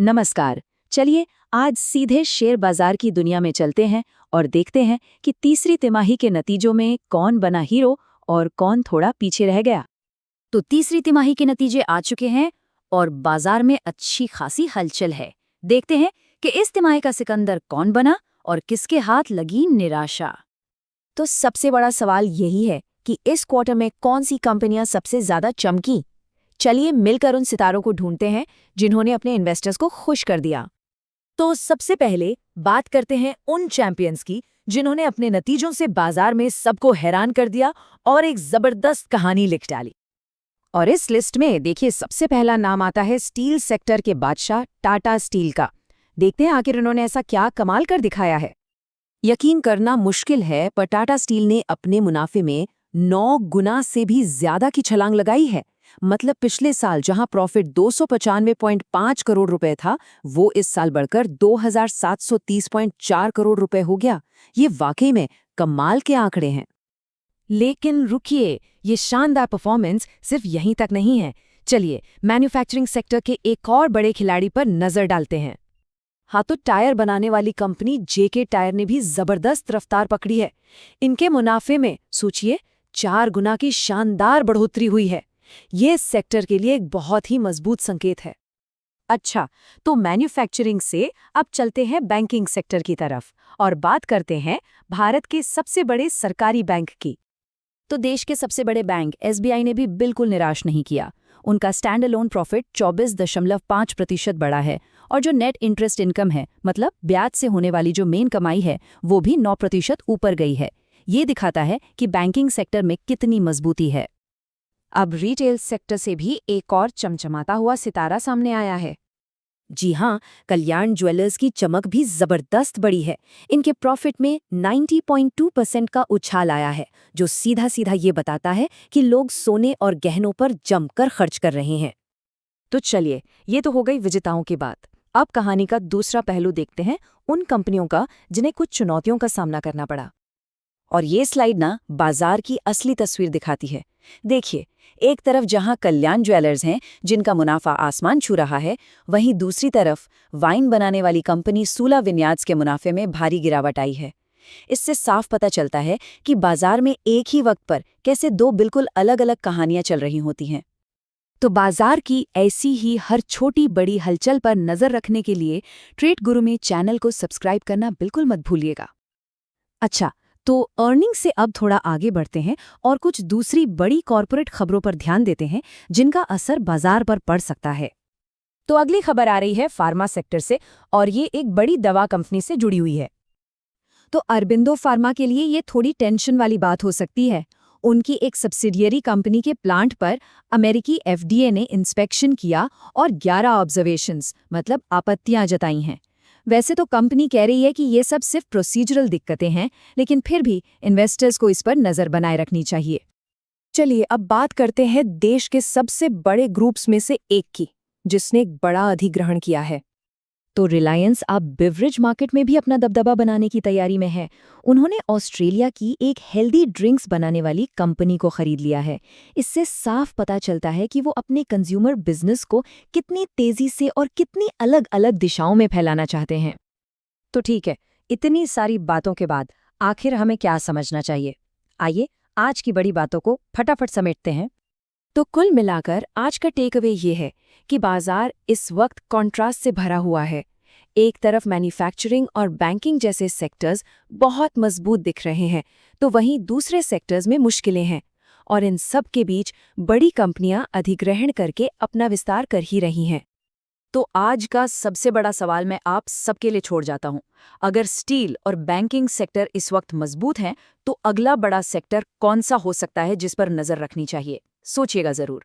नमस्कार। चलिए आज सीधे शेयर बाजार की दुनिया में चलते हैं और देखते हैं कि तीसरी तिमाही के नतीजों में कौन बना हीरो और कौन थोड़ा पीछे रह गया। तो तीसरी तिमाही के नतीजे आ चुके हैं और बाजार में अच्छी खासी हलचल है। देखते हैं कि इस तिमाही का सिकंदर कौन बना और किसके हाथ लगी निराशा। तो सबसे बड़ा सवाल यही है कि इस क्वार्टर में कौन सी कंपनियां सबसे ज्यादा चमकी। चलिए मिलकर उन सितारों को ढूंढते हैं जिन्होंने अपने इन्वेस्टर्स को खुश कर दिया। तो सबसे पहले बात करते हैं उन चैंपियंस की जिन्होंने अपने नतीजों से बाजार में सबको हैरान कर दिया और एक जबरदस्त कहानी लिख डाली। और इस लिस्ट में देखिए सबसे पहला नाम आता है स्टील सेक्टर के बादशाह टाटा स्टील का। देखते हैं आखिर उन्होंने ऐसा क्या कमाल कर दिखाया है। यकीन करना मुश्किल है, पर टाटा स्टील ने अपने मुनाफे में 9 गुना से भी ज्यादा की छलांग लगाई है। मतलब पिछले साल जहां प्रॉफिट 295.5 करोड़ रुपए था, वो इस साल बढ़कर 2730.4 करोड़ रुपए हो गया। ये वाकई में कमाल के आंकड़े हैं। लेकिन रुकिए, ये शानदार परफॉर्मेंस सिर्फ यहीं तक नहीं है। चलिए मैन्युफैक्चरिंग सेक्टर के एक और बड़े खिलाड़ी पर नजर डालते हैं। हाँ, तो टायर बनाने वाली कंपनी जेके टायर ने भी जबरदस्त रफ्तार पकड़ी है। इनके मुनाफे में सोचिए 4 गुना की शानदार बढ़ोतरी हुई है। ये सेक्टर के लिए एक बहुत ही मजबूत संकेत है। अच्छा, तो मैन्युफैक्चरिंग से अब चलते हैं बैंकिंग सेक्टर की तरफ और बात करते हैं भारत के सबसे बड़े सरकारी बैंक की। तो देश के सबसे बड़े बैंक एसबीआई ने भी बिल्कुल निराश नहीं किया। उनका स्टैंड अलोन प्रॉफिट 24.5% बढ़ा है और जो नेट इंटरेस्ट इनकम है, मतलब ब्याज से होने वाली जो मेन कमाई है, वो भी 9% ऊपर गई है। ये दिखाता है कि बैंकिंग सेक्टर में कितनी मजबूती है। अब रिटेल सेक्टर से भी एक और चमचमाता हुआ सितारा सामने आया है। जी हाँ, कल्याण ज्वेलर्स की चमक भी जबरदस्त बढ़ी है। इनके प्रॉफिट में 90.2% का उछाल आया है, जो सीधा सीधा ये बताता है कि लोग सोने और गहनों पर जमकर खर्च कर रहे हैं। तो चलिए, ये तो हो गई विजेताओं की बात। अब कहानी का दूसरा पहलू देखते हैं, उन कंपनियों का जिन्हें कुछ चुनौतियों का सामना करना पड़ा। और ये स्लाइड ना बाजार की असली तस्वीर दिखाती है। देखिए, एक तरफ जहां कल्याण ज्वेलर्स हैं जिनका मुनाफा आसमान छू रहा है, वहीं दूसरी तरफ वाइन बनाने वाली कंपनी सूला विन्यार्ड्स के मुनाफे में भारी गिरावट आई है। इससे साफ पता चलता है कि बाजार में एक ही वक्त पर कैसे दो बिल्कुल अलग-अलग कहानियां चल रही होती हैं। तो बाजार की ऐसी ही हर छोटी बड़ी हलचल पर नजर रखने के लिए ट्रेड गुरु में चैनल को सब्सक्राइब करना बिल्कुल मत भूलिएगा। अच्छा, तो अर्निंग से अब थोड़ा आगे बढ़ते हैं और कुछ दूसरी बड़ी कॉरपोरेट खबरों पर ध्यान देते हैं जिनका असर बाजार पर पड़ सकता है। तो अगली खबर आ रही है फार्मा सेक्टर से और ये एक बड़ी दवा कंपनी से जुड़ी हुई है। तो अरबिंदो फार्मा के लिए ये थोड़ी टेंशन वाली बात हो सकती है। उनकी एक सब्सिडियरी कंपनी के प्लांट पर अमेरिकी एफडीए ने इंस्पेक्शन किया और 11 ऑब्जर्वेशंस मतलब आपत्तियां जताई हैं। वैसे तो कंपनी कह रही है कि ये सब सिर्फ प्रोसीजरल दिक्कतें हैं, लेकिन फिर भी इन्वेस्टर्स को इस पर नजर बनाए रखनी चाहिए। चलिए अब बात करते हैं देश के सबसे बड़े ग्रुप्स में से एक की, जिसने एक बड़ा अधिग्रहण किया है। तो रिलायंस अब बेवरेज मार्केट में भी अपना दबदबा बनाने की तैयारी में है। उन्होंने ऑस्ट्रेलिया की एक हेल्दी ड्रिंक्स बनाने वाली कंपनी को खरीद लिया है। इससे साफ पता चलता है कि वो अपने कंज्यूमर बिजनेस को कितनी तेजी से और कितनी अलग अलग दिशाओं में फैलाना चाहते हैं। तो ठीक है, इतनी सारी बातों के बाद आखिर हमें क्या समझना चाहिए? आइए आज की बड़ी बातों को फटाफट समेटते हैं। तो कुल मिलाकर आज का टेक अवे ये है कि बाजार इस वक्त कॉन्ट्रास्ट से भरा हुआ है। एक तरफ मैन्युफैक्चरिंग और बैंकिंग जैसे सेक्टर्स बहुत मजबूत दिख रहे हैं, तो वहीं दूसरे सेक्टर्स में मुश्किलें हैं। और इन सब के बीच बड़ी कंपनियां अधिग्रहण करके अपना विस्तार कर ही रही हैं। तो आज का सबसे बड़ा सवाल मैं आप सबके लिए छोड़ जाता हूं। अगर स्टील और बैंकिंग सेक्टर इस वक्त मजबूत हैं, तो अगला बड़ा सेक्टर कौन सा हो सकता है जिस पर नजर रखनी चाहिए? सोचिएगा जरूर।